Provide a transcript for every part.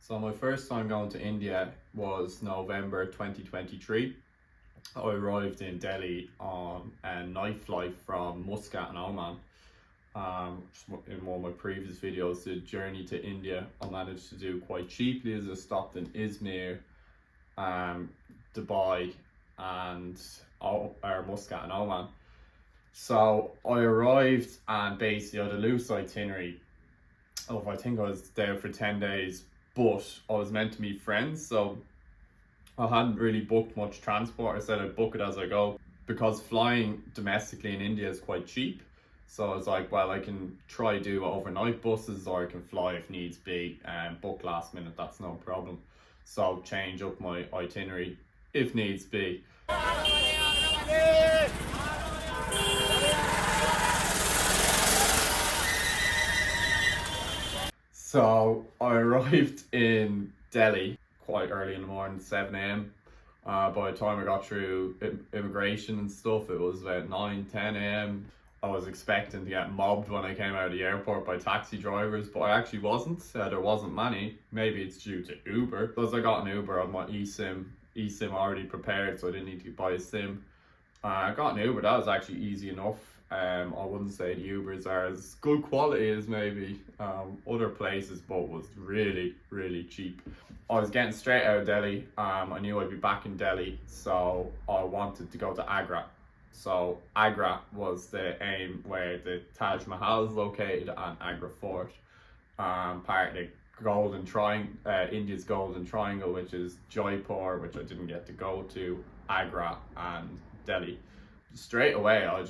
So my first time going to India was November 2023. I arrived in Delhi on a night flight from Muscat in Oman. In one of my previous videos, the journey to India I managed to do quite cheaply as I stopped in Izmir, Dubai and Muscat in Oman. So I arrived and basically I had a loose itinerary of, I think I was there for 10 days, but I was meant to meet friends, so I hadn't really booked much transport. I said I'd book it as I go because flying domestically in India is quite cheap. So I was like, well, I can try do overnight buses or I can fly if needs be and book last minute, that's no problem. So change up my itinerary if needs be. So I arrived in Delhi quite early in the morning, 7 a.m. By the time I got through immigration and stuff, it was about 9, 10 a.m. I was expecting to get mobbed when I came out of the airport by taxi drivers, but I actually wasn't. There wasn't many. Maybe it's due to Uber. Because I got an Uber on my eSIM already prepared, so I didn't need to buy a SIM. I got an Uber, that was actually easy enough. I wouldn't say the Ubers are as good quality as maybe other places, but was really, really cheap. I was getting straight out of Delhi. I knew I'd be back in Delhi, so I wanted to go to Agra. So Agra was the aim, where the Taj Mahal is located, and Agra Fort, part of the Golden Triangle, India's Golden Triangle, which is Jaipur, which I didn't get to go to, Agra and Delhi. Straight away I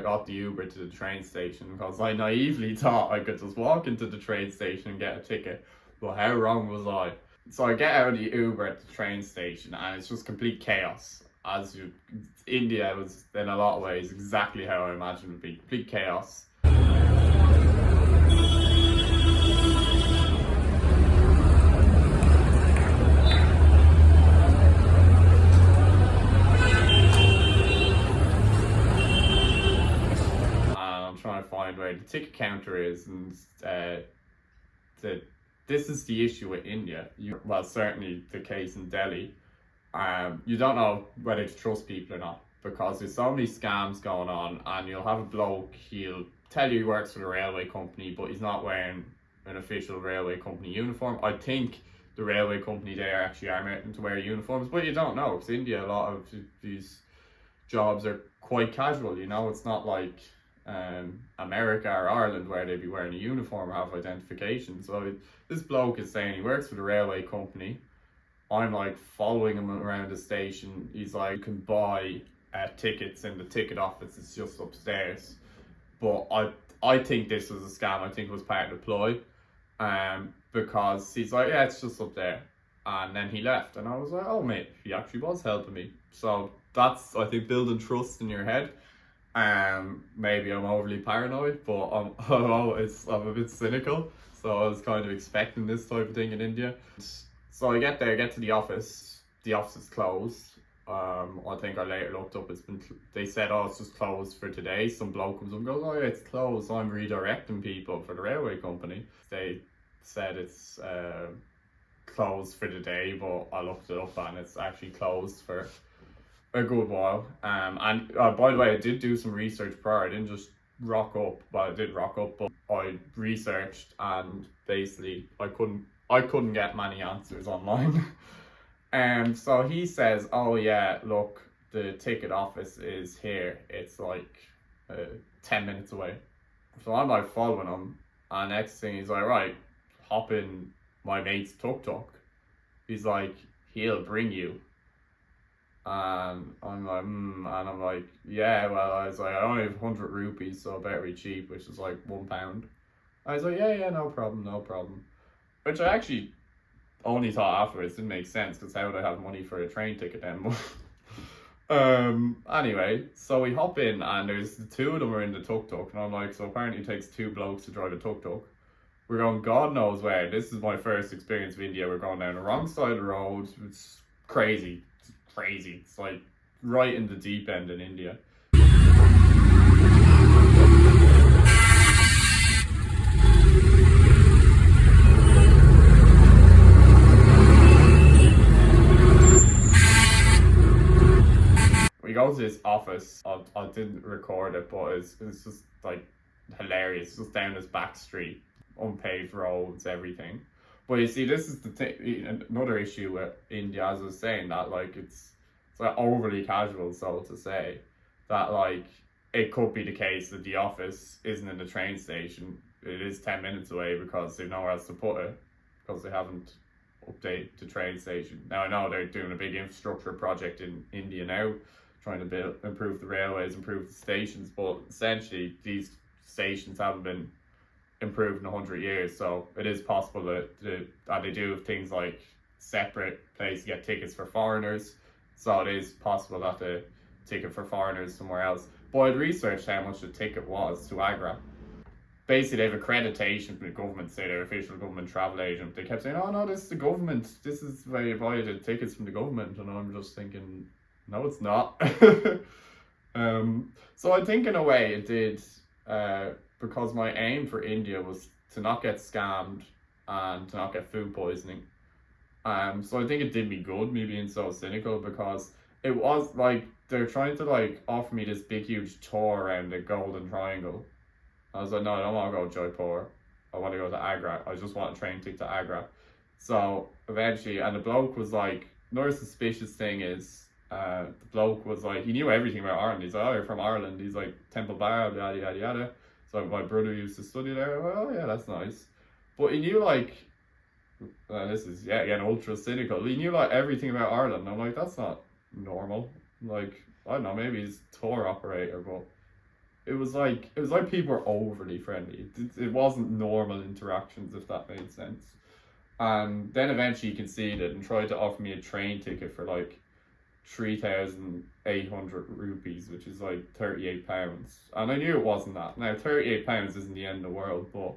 got the Uber to the train station because I naively thought I could just walk into the train station and get a ticket, but how wrong was I? So I get out of the Uber at the train station and it's just complete chaos. India was in a lot of ways exactly how I imagined it would be, complete chaos. Trying to find where the ticket counter is, and this is the issue with India. Well, certainly the case in Delhi. You don't know whether to trust people or not because there's so many scams going on, and you'll have a bloke, he'll tell you he works for the railway company, but he's not wearing an official railway company uniform. I think the railway company there actually are meant to wear uniforms, but you don't know because India, a lot of these jobs are quite casual, you know. It's not like America or Ireland where they'd be wearing a uniform or have identification. So this bloke is saying he works for the railway company. I'm like following him around the station. He's like, you can buy tickets in the ticket office, it's just upstairs. But I think this was a scam. I think it was part of the ploy, because he's like, yeah, it's just up there, and then he left, and I was like, oh mate, he actually was helping me. So that's, I think, building trust in your head. Maybe I'm overly paranoid, but I'm a bit cynical, so I was kind of expecting this type of thing in India. So I get there, get to the office is closed. I think I later looked up, they said, oh, it's just closed for today. Some bloke comes up and goes, oh yeah, it's closed, I'm redirecting people for the railway company. They said it's closed for the day, but I looked it up and it's actually closed for a good while. And by the way, I did do some research prior. I didn't just rock up. Well, I did rock up, but I researched, and basically I couldn't get many answers online. And so he says, oh yeah, look, the ticket office is here, it's like 10 minutes away. So I'm like following him, and next thing he's like, right, hop in my mate's tuk-tuk. He's like, he'll bring you. And I'm like, and I'm like, yeah, well, I was like, I only have 100 rupees, so very cheap, which is like £1. I was like, yeah, no problem. Which I actually only thought afterwards didn't make sense, because how would I have money for a train ticket then? Anyway, so we hop in, and there's the two of them are in the tuk-tuk, and I'm like, so apparently it takes two blokes to drive a tuk-tuk. We're going God knows where. This is my first experience of India. We're going down the wrong side of the road. It's crazy. It's like right in the deep end in India. goes to this office. I didn't record it, but it's just like hilarious. It's just down this back street, unpaved roads, everything. But you see, this is the thing. Another issue with India, as I was saying, that like it's like overly casual, so to say, that like it could be the case that the office isn't in the train station. It is 10 minutes away because they've nowhere else to put it because they haven't updated the train station. Now I know they're doing a big infrastructure project in India now, trying to improve the railways, improve the stations, but essentially these stations haven't been improved in 100 years. So it is possible that they do things like separate place to get tickets for foreigners. So it is possible that the ticket for foreigners somewhere else. But I'd researched how much the ticket was to Agra. Basically, they have accreditation from the government, say their official government travel agent. They kept saying, "Oh no, this is the government. This is where you buy the tickets from the government." And I'm just thinking, no, it's not. So I think in a way it did, because my aim for India was to not get scammed and to not get food poisoning. So I think it did me good, me being so cynical, because it was like they're trying to like offer me this big huge tour around the Golden Triangle. I was like, no, I don't want to go to Jaipur. I want to go to Agra. I just want a train ticket to Agra. So eventually, and the bloke was like, another suspicious thing is, the bloke was like, he knew everything about Ireland. He's like, oh, you're from Ireland. He's like, Temple Bar, yada, yada, yada. So my brother used to study there. Well, yeah, that's nice. But he knew like, this is, yeah, again, ultra cynical. He knew like everything about Ireland. I'm like, that's not normal. Like, I don't know, maybe he's a tour operator, but it was like people were overly friendly. It wasn't normal interactions, if that made sense. And then eventually he conceded and tried to offer me a train ticket for like 3,800 rupees, which is like £38. And I knew it wasn't that. Now £38 isn't the end of the world, but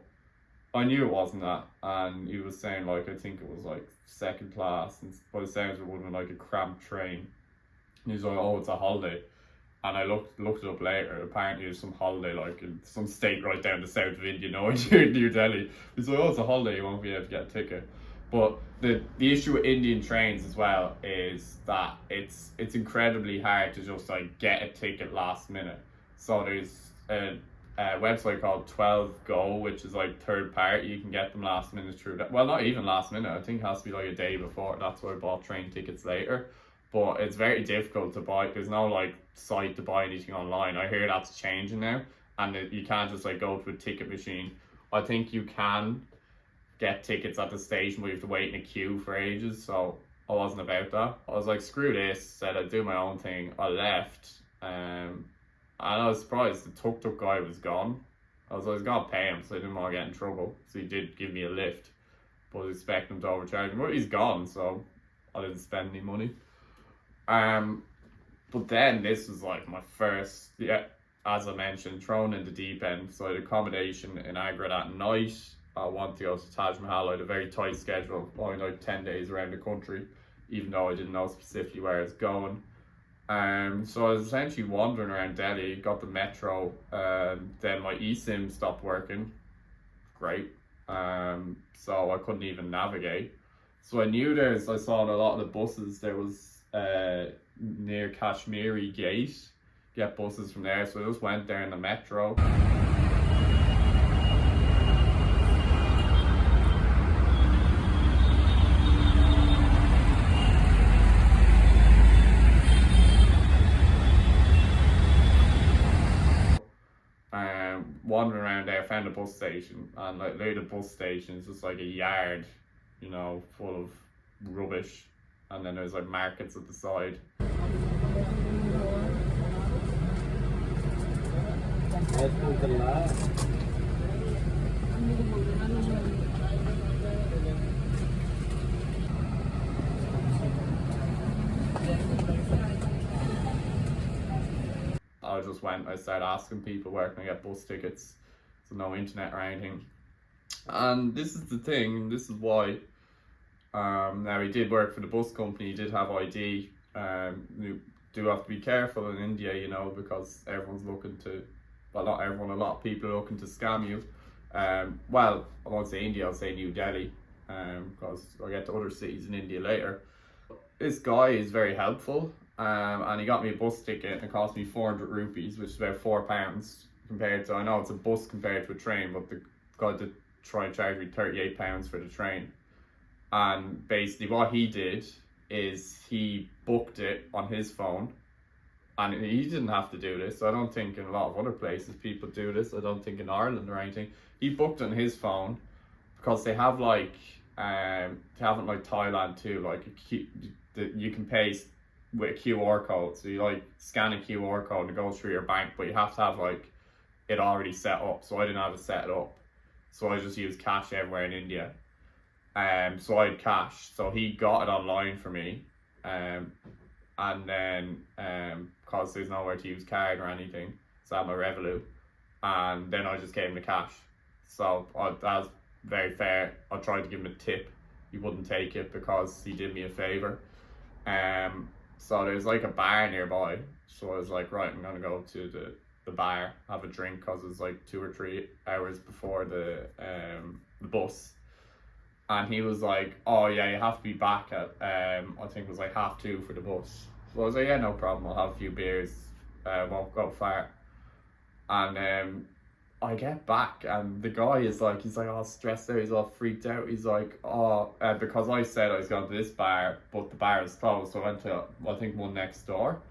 I knew it wasn't that. And he was saying like, I think it was like second class, and by the sounds it would have been like a cramped train. And he's like, oh, it's a holiday. And I looked it up later. Apparently there's some holiday like in some state right down the south of India, no idea, New Delhi. He's like, oh, it's a holiday, you won't be able to get a ticket. But the issue with Indian trains as well is that it's incredibly hard to just like get a ticket last minute. So there's a website called 12Go, which is like third party. You can get them last minute through that. Well, not even last minute. I think it has to be like a day before. That's why I bought train tickets later. But it's very difficult to buy. There's no like site to buy anything online. I hear that's changing now, and you can't just like go to a ticket machine. I think you can get tickets at the station, but you have to wait in a queue for ages. So I wasn't about that. I was like, screw this. Said I'd do my own thing. I left, and I was surprised the tuk-tuk guy was gone. I was gonna pay him, so I didn't want to get in trouble. So he did give me a lift, but I was expecting him to overcharge me. But he's gone, so I didn't spend any money. But then this was like my first, yeah, as I mentioned, thrown in the deep end. So I had accommodation in Agra that night. I wanted to go to Taj Mahal. I had a very tight schedule, only like 10 days around the country, even though I didn't know specifically where I was going. So I was essentially wandering around Delhi, got the metro, then my eSIM stopped working. Great. So I couldn't even navigate. So I knew I saw on a lot of the buses, there was near Kashmiri Gate, get buses from there. So I just went there in the metro. Wandering around there, found a bus station, and like near the bus station is just like a yard, you know, full of rubbish, and then there's like markets at the side. I just went, I started asking people where can I get bus tickets, so no internet or anything. And this is the thing, this is why, now he did work for the bus company, he did have ID. You do have to be careful in India, you know, because everyone's looking to, well, not everyone, a lot of people are looking to scam you. Well, I won't say India, I'll say New Delhi, because I'll get to other cities in India later. This guy is very helpful, And he got me a bus ticket and it cost me 400 rupees, which is about £4 compared to, I know it's a bus compared to a train, but the guy did try and charge me £38 for the train. And basically what he did is he booked it on his phone, and he didn't have to do this. I don't think in a lot of other places people do this. I don't think in Ireland or anything. He booked it on his phone because they have like they have it like Thailand too, like you can pay with a QR code. So you like scan a QR code and it goes through your bank, but you have to have like it already set up. So I didn't have it set up, so I just used cash everywhere in India. So I had cash, so he got it online for me, and then because there's nowhere to use card or anything, so I had my Revolut, and then I just gave him the cash. So that was very fair. I tried to give him a tip. He wouldn't take it because he did me a favor. So there's like a bar nearby, so I was like, right, I'm gonna go to the bar, have a drink, because it's like 2 or 3 hours before the bus. And he was like, oh yeah, you have to be back at I think it was like 2:30 for the bus. So I was like, yeah, no problem, I'll have a few beers, won't go far. And I get back and the guy is like, he's like all stressed out, he's all freaked out. He's like, oh, because I said I was going to this bar, but the bar is closed, so I went to, I think, one next door.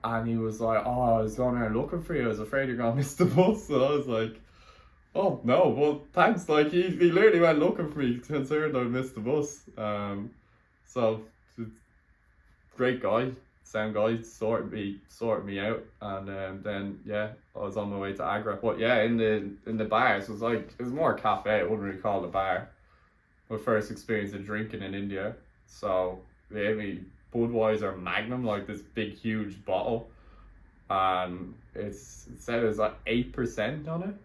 And he was like, oh, I was going there looking for you, I was afraid you're gonna miss the bus. And I was like, oh no, well thanks. Like he literally went looking for me, concerned I missed the bus. So great guy, sound guy, sorted me out, and then yeah, I was on my way to Agra. But yeah, in the bars, it was more a cafe. I wouldn't really call it a bar. My first experience of drinking in India. So they gave me Budweiser Magnum, like this big huge bottle, and it said it was like 8% on it.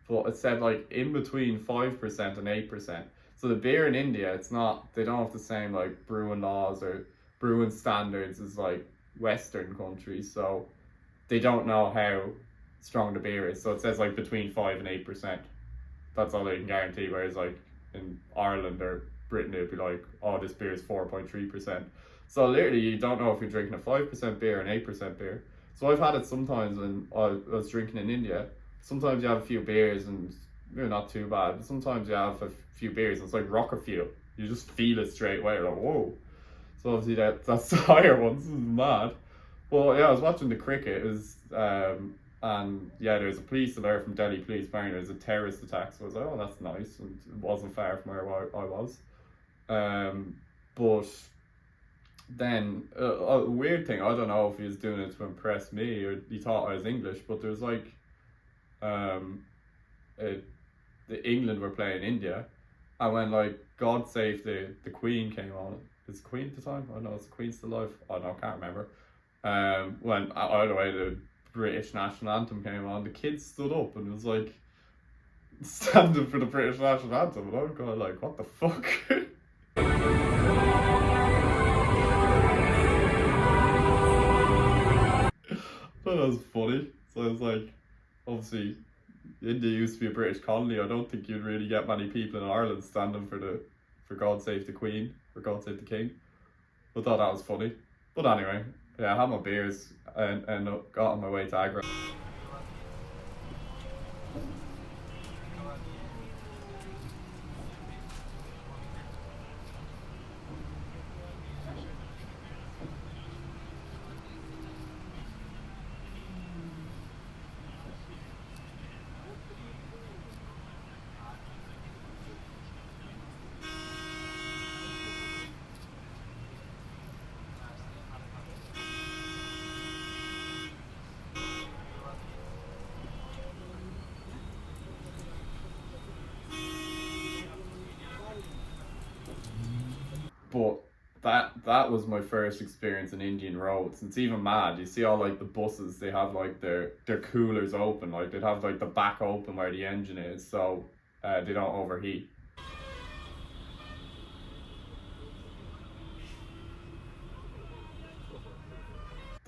But it said like in between 5% and 8%. So the beer in India, it's not, they don't have the same like brewing laws or brewing standards as like Western countries. So they don't know how strong the beer is. So it says like between 5 and 8%. That's all they can guarantee. Whereas like in Ireland or Britain, it'd be like, oh, this beer is 4.3%. So literally, you don't know if you're drinking a 5% beer or an 8% beer. So I've had it sometimes when I was drinking in India. Sometimes you have a few beers and they're not too bad. But sometimes you have a few beers and it's like rocket fuel. You just feel it straight away. Like, whoa. So obviously that's the higher one. This is mad. Well, yeah, I was watching the cricket. And yeah, there's a police alert from Delhi police. Apparently there's a terrorist attack. So I was like, oh, that's nice. And it wasn't far from where I was. But then a weird thing, I don't know if he was doing it to impress me or he thought I was English, but there's like the England were playing India, and when like God Save the Queen came on, is Queen at the time? I don't know, is the Queen still alive? I don't know, I can't remember. When either way the British national anthem came on, the kids stood up and it was like standing for the British national anthem, and I'm kind of like, what the fuck? That was funny. So it's like, obviously, India used to be a British colony. I don't think you'd really get many people in Ireland standing for God Save the Queen, or God Save the King. I thought that was funny. But anyway, yeah, I had my beers and got on my way to Agra. But that was my first experience in Indian roads. It's even mad. You see all like the buses, they have like their coolers open, like they'd have like the back open where the engine is, so they don't overheat.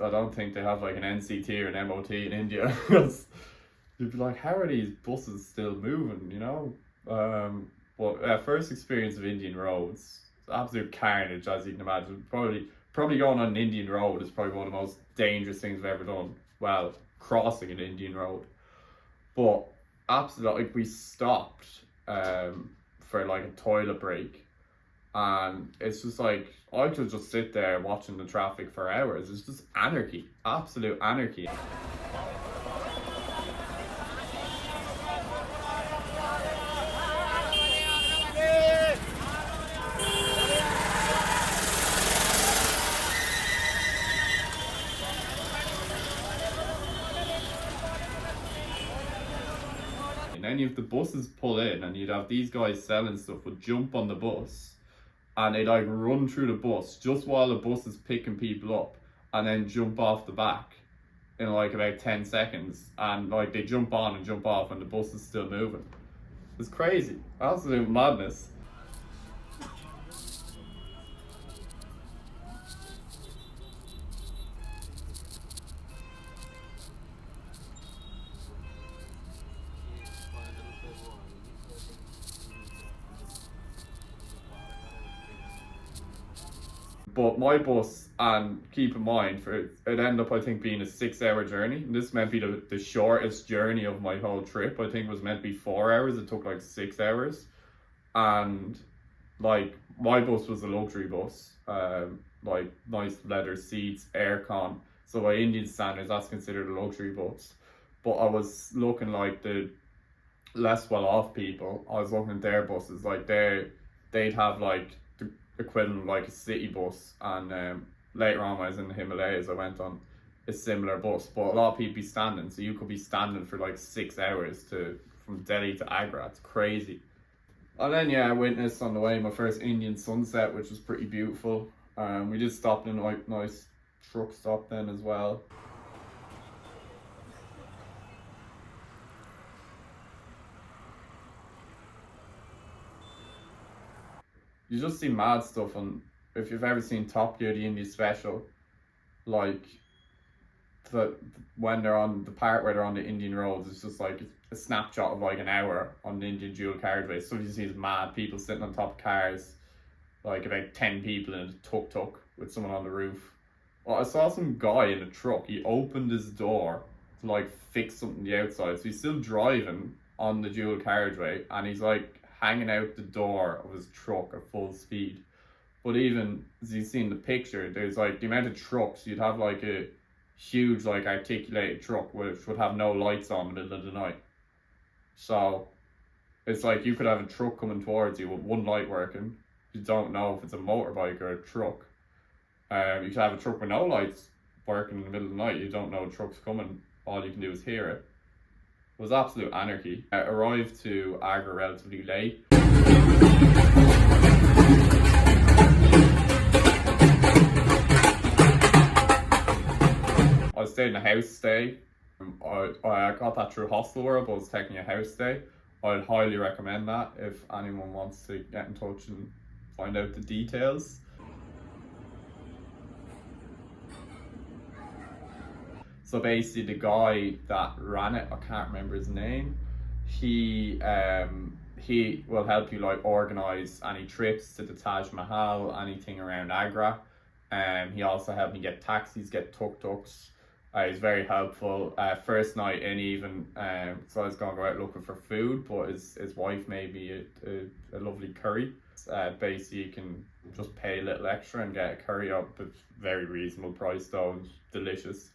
I don't think they have like an NCT or an MOT in India. Because you'd be like, how are these buses still moving, you know? But first experience of Indian roads, absolute carnage as you can imagine. Probably going on an Indian road is probably one of the most dangerous things I've ever done. Well, crossing an Indian road, but absolutely, like, we stopped for like a toilet break, and it's just like I could just sit there watching the traffic for hours. It's just anarchy, absolute anarchy. And then you have the buses pull in, and you'd have these guys selling stuff would jump on the bus, and they'd like run through the bus just while the bus is picking people up, and then jump off the back in like about 10 seconds, and like they jump on and jump off and the bus is still moving. It's crazy, absolute madness. But my bus, and keep in mind, for it ended up I think being a 6 hour journey. And this meant to be the shortest journey of my whole trip. I think it was meant to be 4 hours. It took like 6 hours. And like my bus was a luxury bus. Like nice leather seats, aircon. So by Indian standards that's considered a luxury bus. But I was looking like the less well off people. I was looking at their buses, like they'd have like the equivalent of like a city bus, and later on when I was in the Himalayas I went on a similar bus, but a lot of people be standing, so you could be standing for like 6 hours to from Delhi to Agra. It's crazy. And then yeah, I witnessed on the way my first Indian sunset, which was pretty beautiful. We did stop in a like nice truck stop then as well. You just see mad stuff, and if you've ever seen Top Gear, the India special, like the when they're on the part where they're on the Indian roads, it's just like a snapshot of like an hour on the Indian dual carriageway. So you see is mad people sitting on top of cars, like about 10 people in a tuk-tuk with someone on the roof. Well, I saw some guy in a truck, he opened his door to like fix something on the outside, so he's still driving on the dual carriageway, and he's like hanging out the door of his truck at full speed. But even as you see in the picture, there's like the amount of trucks, you'd have like a huge like articulated truck which would have no lights on in the middle of the night. So it's like you could have a truck coming towards you with one light working. You don't know if it's a motorbike or a truck. You could have a truck with no lights working in the middle of the night. You don't know the truck's coming. All you can do is hear it. It was absolute anarchy. I arrived to Agra relatively late. I stayed in a house stay. I got that through Hostelworld, but it was technically a house stay. I'd highly recommend that if anyone wants to get in touch and find out the details. So basically the guy that ran it, I can't remember his name, he will help you like organise any trips to the Taj Mahal, anything around Agra. He also helped me get taxis, get tuk-tuks. He's very helpful. First night in even, so I was going to go out looking for food, but his wife made me a lovely curry. Basically you can just pay a little extra and get a curry up at very reasonable price though, and delicious.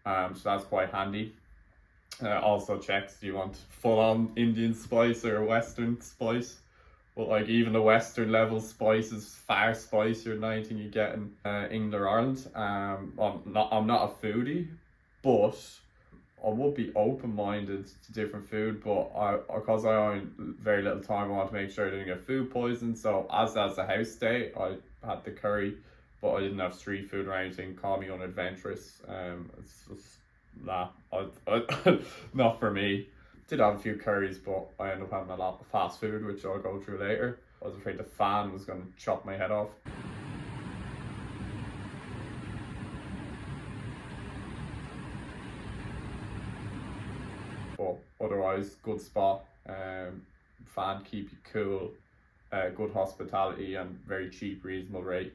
So that's quite handy. Also checks, do you want full-on Indian spice or Western spice? But like even the Western level spice is far spicier than anything you get in England or Ireland. I'm not a foodie, but I would be open-minded to different food. But because I own very little time, I want to make sure I didn't get food poison. So as that's a house stay, I had the curry, but I didn't have street food or anything. Call me unadventurous. It's just nah, not for me. Did have a few curries, but I ended up having a lot of fast food, which I'll go through later. I was afraid the fan was going to chop my head off. But otherwise, good spot. fan, keep you cool, good hospitality and very cheap, reasonable rate.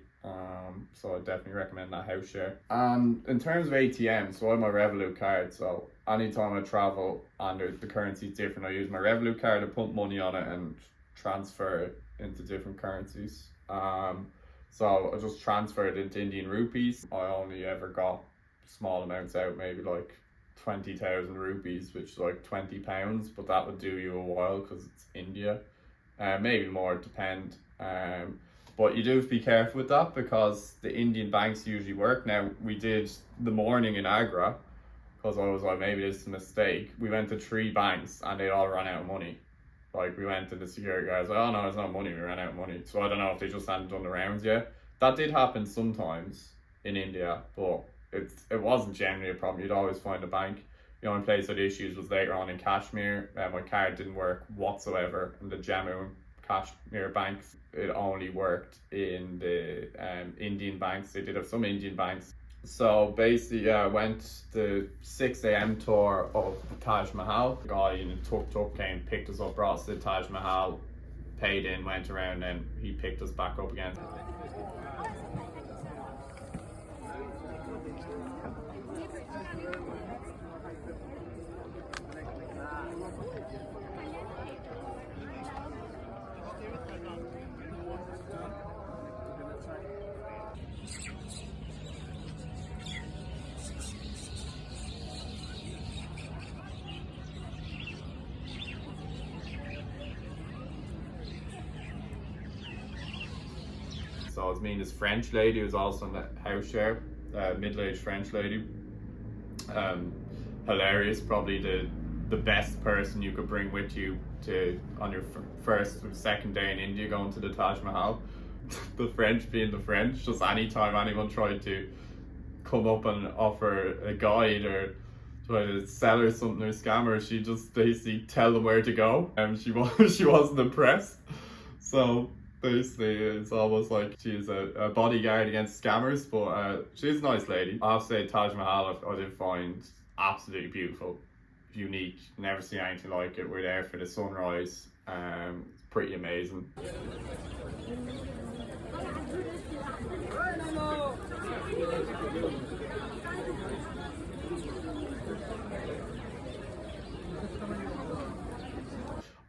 So I definitely recommend that house share. And in terms of ATM, so I have my Revolut card. So anytime I travel and the currency is different, I use my Revolut card to put money on it and transfer it into different currencies. So I just transferred it into Indian rupees. I only ever got small amounts out, maybe like 20,000 rupees, which is like £20, but that would do you a while because it's India. Maybe more, it depends. But you do have to be careful with that because the Indian banks usually work. Now, we did the morning in Agra because I was like, maybe this is a mistake. We went to 3 banks and they all ran out of money. Like, we went to the security guys, like, oh no, there's no money, we ran out of money. So I don't know if they just hadn't done the rounds yet. That did happen sometimes in India, but it wasn't generally a problem. You'd always find a bank. The only place I had issues was later on in Kashmir. My card didn't work whatsoever in the Jammu Kashmir banks. It only worked in the Indian banks. They did have some Indian banks. So basically, I went the 6 a.m. tour of the Taj Mahal. The guy in a tuk-tuk came, picked us up, brought us to the Taj Mahal, paid in, went around, and he picked us back up again. So I was meeting this French lady who was also in the house share, middle-aged French lady. Hilarious, probably the best person you could bring with you to on your first or second day in India going to the Taj Mahal. The French being the French, just anytime anyone tried to come up and offer a guide or try to sell her something or scam her, she just basically tell them where to go, and she wasn't impressed. So basically, it's almost like she's a bodyguard against scammers, but she's a nice lady. I have to say, Taj Mahal I did find absolutely beautiful, unique, never seen anything like it. We're there for the sunrise. It's pretty amazing.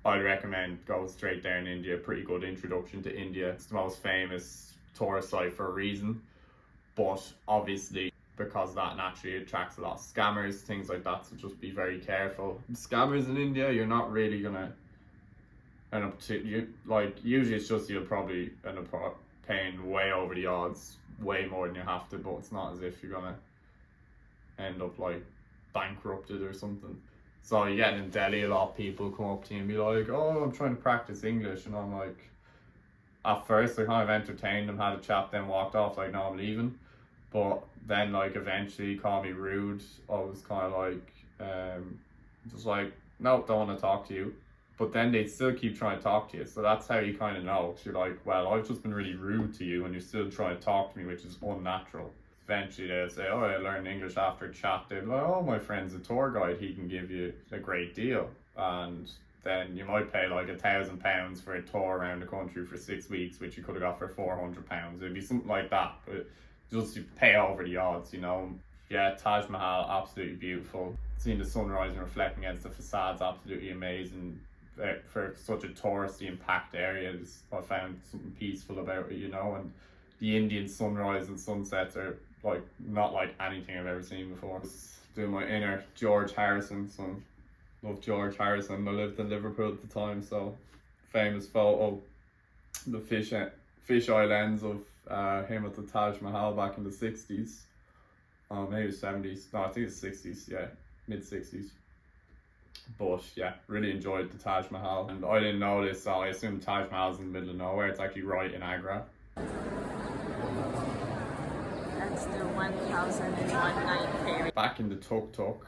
I'd recommend go straight down India. Pretty good introduction to India. It's the most famous tourist site for a reason, but obviously because of that naturally attracts a lot of scammers, things like that, so just be very careful. Scammers in India, you're not really gonna end up usually it's just you'll probably end up paying way over the odds, way more than you have to, but it's not as if you're gonna end up like bankrupted or something. So you get in Delhi, a lot of people come up to you and be like, oh, I'm trying to practice English, and I'm like, at first I kind of entertained them, had a chat, then walked off like, no, I'm leaving. But then like eventually he called me rude. I was kind of like just like, no, don't want to talk to you. But then they'd still keep trying to talk to you, so that's how you kind of know. You're like, well, I've just been really rude to you and you're still trying to talk to me, which is unnatural. Eventually they'll say, oh, I learned English after a chat. They're like, oh, my friend's a tour guide, he can give you a great deal. And then you might pay like £1,000 for a tour around the country for 6 weeks, which you could have got for £400. It'd be something like that, but just you pay over the odds, you know. Yeah, Taj Mahal, absolutely beautiful. Seeing the sunrise and reflecting against the facade's absolutely amazing. For such a touristy and packed area, I found something peaceful about it, you know. And the Indian sunrise and sunsets are like not like anything I've ever seen before. Doing my inner George Harrison, so love George Harrison. I lived in Liverpool at the time, so famous photo, the fish eye lens of him at the Taj Mahal back in the 60s, maybe 70s, no I think it's 60s, yeah, mid 60s. But yeah, really enjoyed the Taj Mahal, and I didn't know this, so I assumed Taj Mahal's in the middle of nowhere. It's actually right in Agra. That's the 1001 night ferry. Back in the tuk-tuk.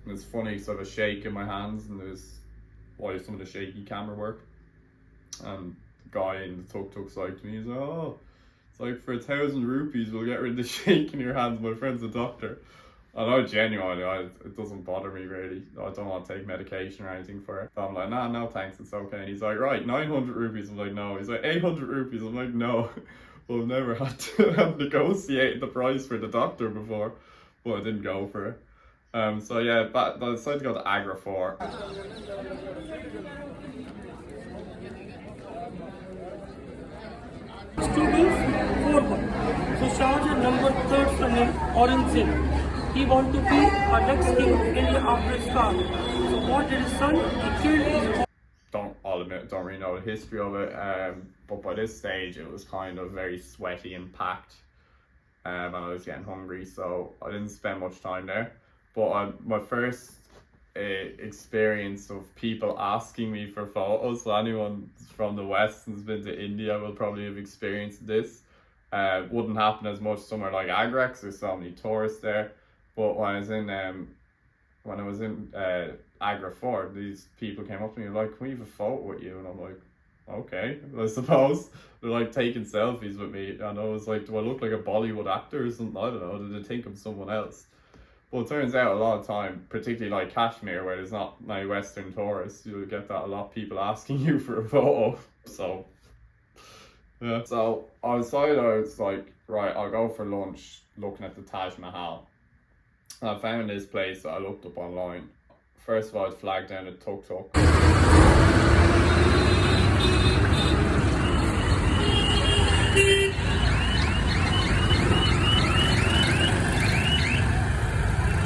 It's funny because I have a shake in my hands, and there's why some of the shaky camera work. The guy in the tuk-tuk's like to me, he's like, oh, It's like, for 1,000 rupees, we'll get rid of the shake in your hands. My friend's a doctor. And I genuinely, it doesn't bother me really. I don't want to take medication or anything for it. But I'm like, nah, no thanks, it's okay. And he's like, right, 900 rupees. I'm like, no. He's like, 800 rupees. I'm like, no. Well, I've never had to have negotiated the price for the doctor before. But I didn't go for it. So yeah, but I decided to go to Agra for. 4-1. So Shahjahan number 3rd son name Aurangzeb Singh. He want to be a next king of India after his father. So what did his son? He killed his. I'll admit, don't really know the history of it. But by this stage, it was kind of very sweaty and packed. And I was getting hungry, so I didn't spend much time there. But my first experience of people asking me for photos, so anyone from the West who's been to India will probably have experienced this. Wouldn't happen as much somewhere like Agra because there's so many tourists there. But when I was in Agra Fort, these people came up to me and were like, "Can we have a photo with you?" And I'm like, okay, I suppose. They're like taking selfies with me, and I was like, do I look like a Bollywood actor or something? I don't know. Did they think I'm someone else? Well, it turns out a lot of time, particularly like Kashmir, where there's not many Western tourists, you'll get that a lot, people asking you for a photo. So yeah. So I decided, I was like, right, I'll go for lunch looking at the Taj Mahal. And I found this place that I looked up online. First of all, I'd flagged down a tuk-tuk.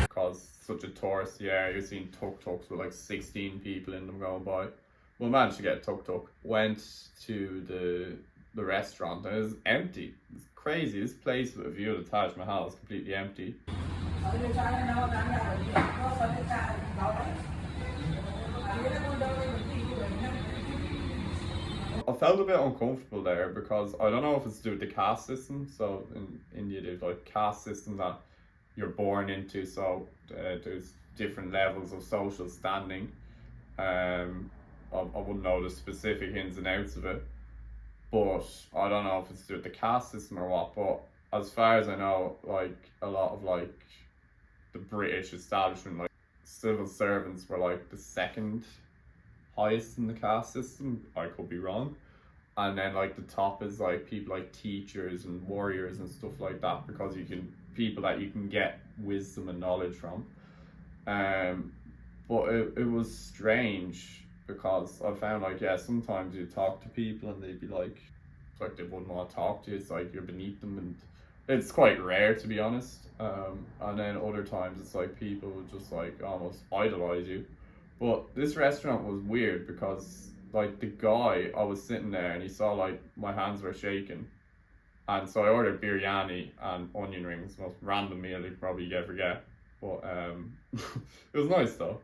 Because such a touristy area, you're seeing tuk-tuks with like 16 people in them going by. Well, managed to get a tuk-tuk. Went to the restaurant and it was empty. It's crazy. This place with a view of the Taj Mahal is completely empty. I felt a bit uncomfortable there because I don't know if it's to do with the caste system. So in India, there's like caste system that you're born into. So there's different levels of social standing. I wouldn't know the specific ins and outs of it, but I don't know if it's to do with the caste system or what. But as far as I know, like a lot of like the British establishment, like civil servants were like the second highest in the caste system. I could be wrong. And then like the top is like people like teachers and warriors and stuff like that, because people that you can get wisdom and knowledge from. But it was strange because I found like, yeah, sometimes you talk to people and they'd be like, it's like they wouldn't want to talk to you. It's like you're beneath them, and it's quite rare, to be honest. And then other times it's like people would just like almost idolize you. But this restaurant was weird because like the guy, I was sitting there and he saw like my hands were shaking, and so I ordered biryani and onion rings, most random meal you probably ever get. But it was nice though.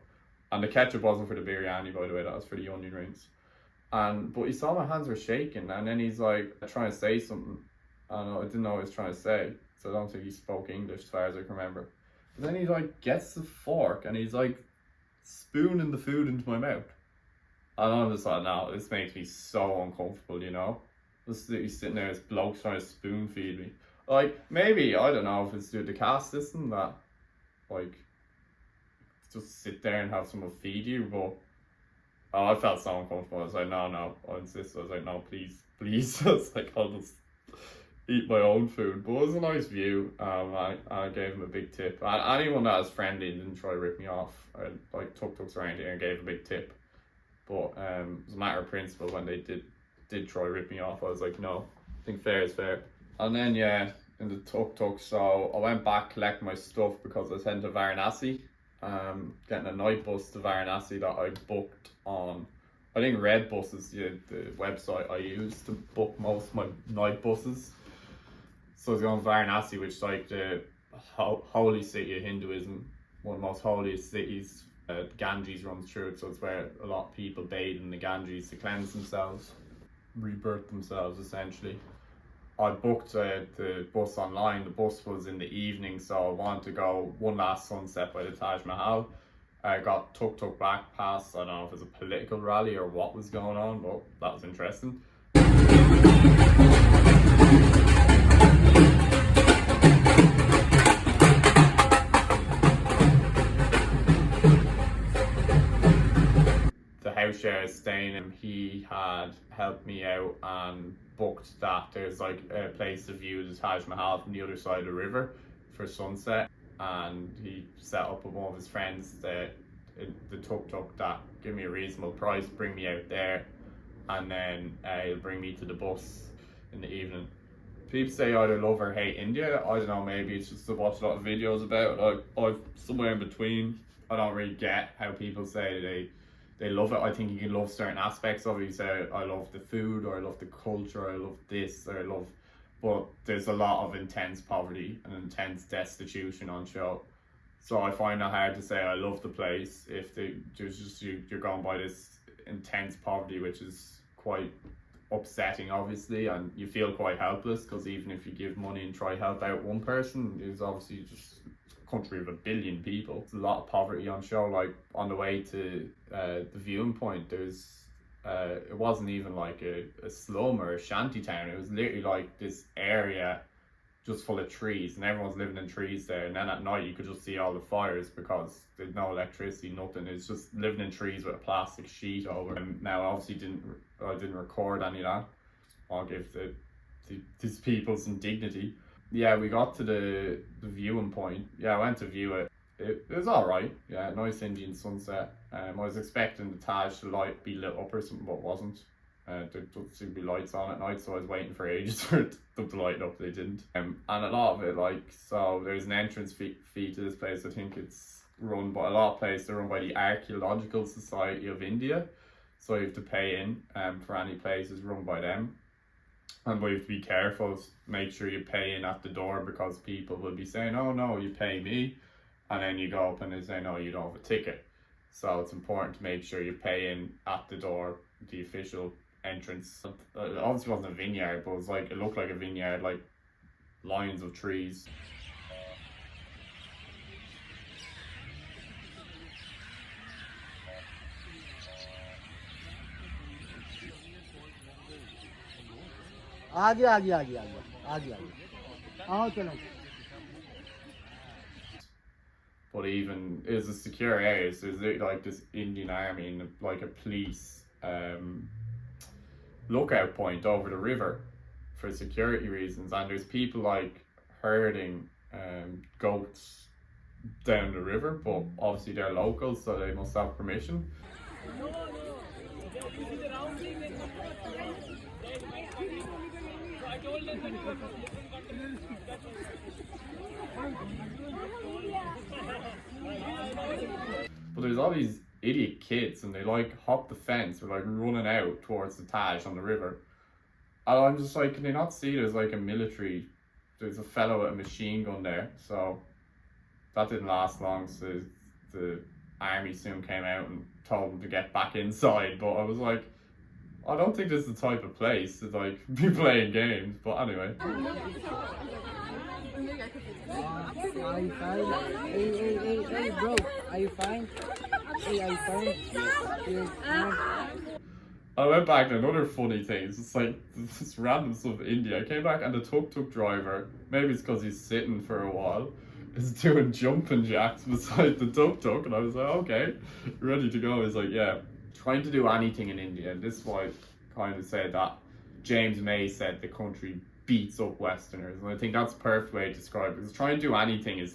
And the ketchup wasn't for the biryani, by the way, that was for the onion rings. But he saw my hands were shaking, and then he's like trying to say something. And I didn't know what he was trying to say, so I don't think he spoke English as far as I can remember. But then he like gets the fork and he's like spooning the food into my mouth. And I'm just like, no, this makes me so uncomfortable, you know? Just sitting there, this bloke's trying to spoon feed me. Like, maybe, I don't know if it's due to the caste system that, like, just sit there and have someone feed you, but I felt so uncomfortable. I was like, no, I insist. I was like, no, please. I was like, I'll just eat my own food. But it was a nice view. I gave him a big tip. Anyone that was friendly and didn't try to rip me off, I like tuk-tuks around here and gave a big tip. But as a matter of principle, when they did try to rip me off, I was like, no, I think fair is fair. And then yeah, in the tuk-tuk, so I went back collecting my stuff because I was heading to Varanasi. Getting a night bus to Varanasi that I booked on, I think Redbus is the website I use to book most of my night buses. So I was going to Varanasi, which is like the holy city of Hinduism, one of the most holiest cities. The Ganges runs through it, so it's where a lot of people bathe in the Ganges to cleanse themselves, rebirth themselves essentially. I booked the bus online. The bus was in the evening, so I wanted to go one last sunset by the Taj Mahal. I got tuk-tuk back past, I don't know if it was a political rally or what was going on, but that was interesting. he had helped me out and booked that there's like a place to view the Taj Mahal from the other side of the river for sunset, and he set up with one of his friends the tuk-tuk that give me a reasonable price, bring me out there, and then he'll bring me to the bus in the evening. People say either love or hate India. I don't know, maybe it's just to watch a lot of videos about it. Like, I'm somewhere in between. I don't really get how people say they love it. I think you can love certain aspects of it. You say, I love the food, or I love the culture, or I love this, or I love... But there's a lot of intense poverty and intense destitution on show. So I find it hard to say I love the place if you're going by this intense poverty, which is quite upsetting, obviously, and you feel quite helpless, because even if you give money and try help out one person, it's obviously just a country of 1 billion people. It's a lot of poverty on show. Like, on the way to the viewing point, there's it wasn't even like a slum or a shanty town. It was literally like this area just full of trees, and everyone's living in trees there. And then at night you could just see all the fires because there's no electricity, nothing. It's just living in trees with a plastic sheet over. And now obviously I didn't record any of that. I'll give these people some dignity. Yeah, we got to the viewing point. Yeah, I went to view it. It was all right. Yeah, nice Indian sunset. I was expecting the Taj to be lit up or something, but it wasn't. There doesn't seem to be lights on at night, so I was waiting for ages for them to light up. They didn't. And a lot of it, so there's an entrance fee to this place. I think it's run by a lot of places. They're run by the Archaeological Society of India, so you have to pay in for any places run by them. And we have to be careful, make sure you pay in at the door, because people will be saying, oh no, you pay me, and then you go up and they say, no, you don't have a ticket. So it's important to make sure you pay in at the door, the official entrance. It obviously wasn't a vineyard, but it looked like a vineyard, like lines of trees. आगे आगे आगे आगे आगे आगे आओ चलो. But even it was a secure area, so there's like this Indian army and like a police lookout point over the river for security reasons, and there's people like herding goats down the river, but obviously they're locals, so they must have permission. But there's all these idiot kids, and they hop the fence, or running out towards the Taj on the river. And I'm just like, can they not see there's a military, there's a fellow with a machine gun there? So that didn't last long, so the army soon came out and told them to get back inside. But I was like, I don't think this is the type of place to be playing games. But anyway. Are you fine? Hey, bro, are you fine? Hey, are you fine? I went back to another funny thing. It's just this random stuff in India. I came back and the tuk-tuk driver, maybe it's because he's sitting for a while, is doing jumping jacks beside the tuk-tuk, and I was like, okay, ready to go. He's like, yeah, trying to do anything in India. And this is why I kind of said that James May said the country beats up Westerners, and I think that's the perfect way to describe it, because trying to do anything is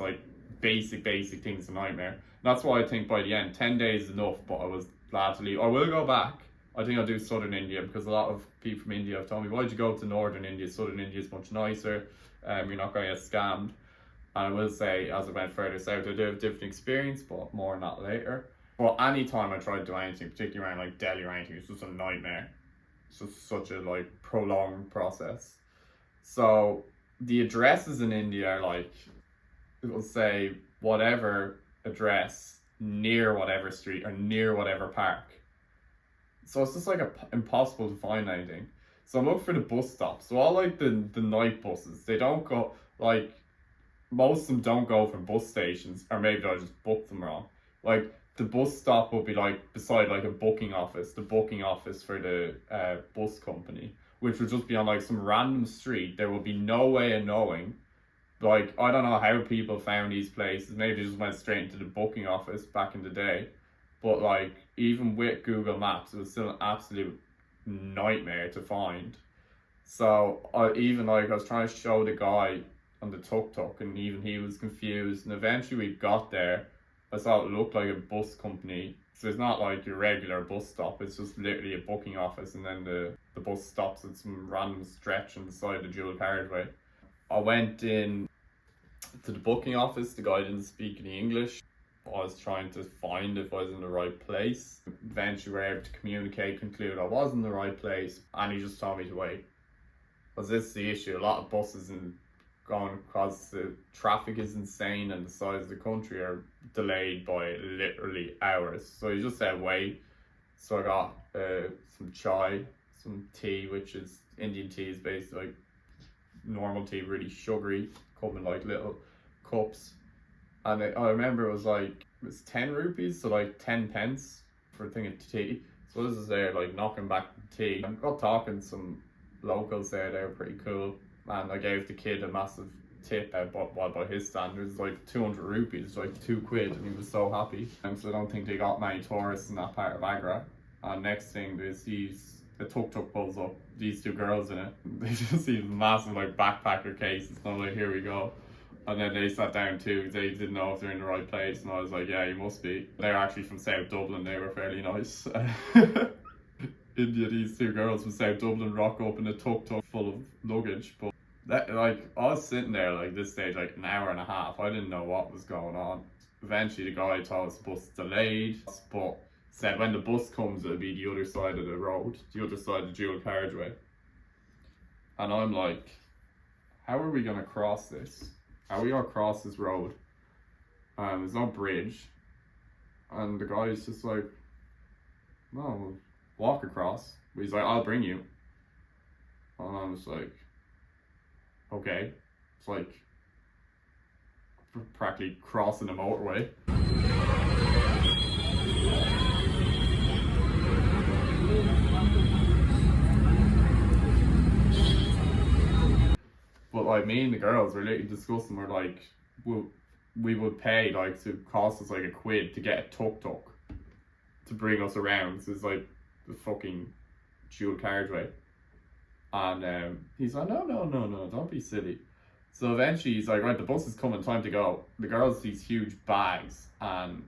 basic things a nightmare. And that's why I think by the end 10 days is enough, but I was glad to leave. I will go back. I think I'll do southern India, because a lot of people from India have told me, why'd you go to northern India? Southern India is much nicer, you're not going to get scammed. And I will say, as I went further south, I did have a different experience, but more on that later. But anytime I try to do anything, particularly around Delhi or anything, it's just a nightmare. It's just such a prolonged process. So the addresses in India are it will say whatever address near whatever street or near whatever park. So it's just impossible to find anything. So I'm looking for the bus stops. So all the night buses, they don't go, most of them don't go from bus stations, or maybe I just booked them wrong. The bus stop will be beside a booking office, the booking office for the bus company, which would just be on some random street. There will be no way of knowing. I don't know how people found these places. Maybe they just went straight into the booking office back in the day. But even with Google Maps, it was still an absolute nightmare to find. So I was trying to show the guy on the tuk-tuk, and even he was confused. And eventually we got there. I saw it looked like a bus company. So it's not like your regular bus stop. It's just literally a booking office, and then the bus stops at some random stretch on the side of the dual carriageway. I went in to the booking office. The guy didn't speak any English. I was trying to find if I was in the right place. Eventually we were able to communicate, conclude I was in the right place, and he just told me to wait. Because this is the issue. A lot of buses going across the traffic is insane, and the size of the country are delayed by literally hours. So he just said wait. So I got some chai, some tea, which is Indian tea, is basically like normal tea, really sugary, come in like little cups. And I remember it was 10 rupees, so like 10 pence for a thing of tea. So this is there like knocking back the tea. I got talking to some locals there, they were pretty cool. And I gave the kid a massive tip, but by his standards, like 200 rupees, like £2, and he was so happy. And so I don't think they got many tourists in that part of Agra. And next thing is the tuk-tuk pulls up, these two girls in it. They just see massive like backpacker cases, and I'm like, here we go. And then they sat down too, they didn't know if they're in the right place, and I was like, yeah, you must be. They're actually from South Dublin, they were fairly nice. India, these two girls from South Dublin rock up in a tuk-tuk full of luggage. But that, like, I was sitting there like this stage like an hour and a half, I didn't know what was going on. Eventually the guy told us the bus delayed, but said when the bus comes it'll be the other side of the road, the other side of the dual carriageway. And I'm like, how are we gonna cross this? How are we gonna cross this road? There's no bridge. And the guy's just like, no, we'll walk across. He's like, I'll bring you. And I was like, okay. It's like practically crossing a motorway. But like me and the girls were literally discussing, we're like, we would pay like to cost us like £1 to get a tuk-tuk to bring us around. So it's like the fucking dual carriageway. And he's like, no, don't be silly. So eventually he's like, right, the bus is coming, time to go. The girls these huge bags, and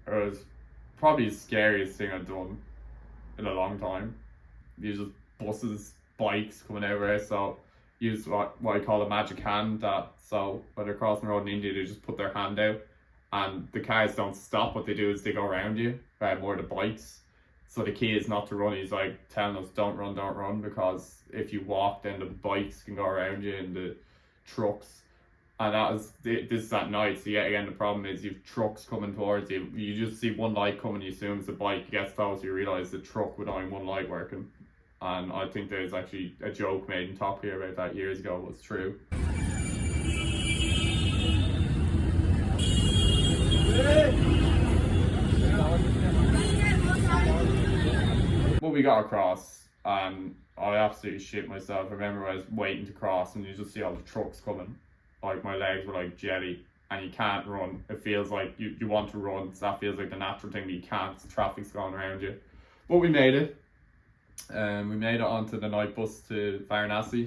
it was probably the scariest thing I've done in a long time. These just buses, bikes coming everywhere. So use what I call a magic hand. So when they're crossing the road in India, they just put their hand out, and the cars don't stop. What they do is they go around you, more the bikes. So the key is not to run. He's like telling us don't run, because if you walk then the bikes can go around you and the trucks. And this is at night, so yet again the problem is you've trucks coming towards you. You just see one light coming, you assume it's a bike. You get close, you realise the truck with only one light working. And I think there's actually a joke made in Top Gear about that years ago, was true. Well, we got across, and I absolutely shit myself. I remember I was waiting to cross, and you just see all the trucks coming. Like, my legs were like jelly, and you can't run. It feels like you want to run, so that feels like the natural thing, but you can't. The traffic's going around you. But we made it. We made it onto the night bus to Varanasi.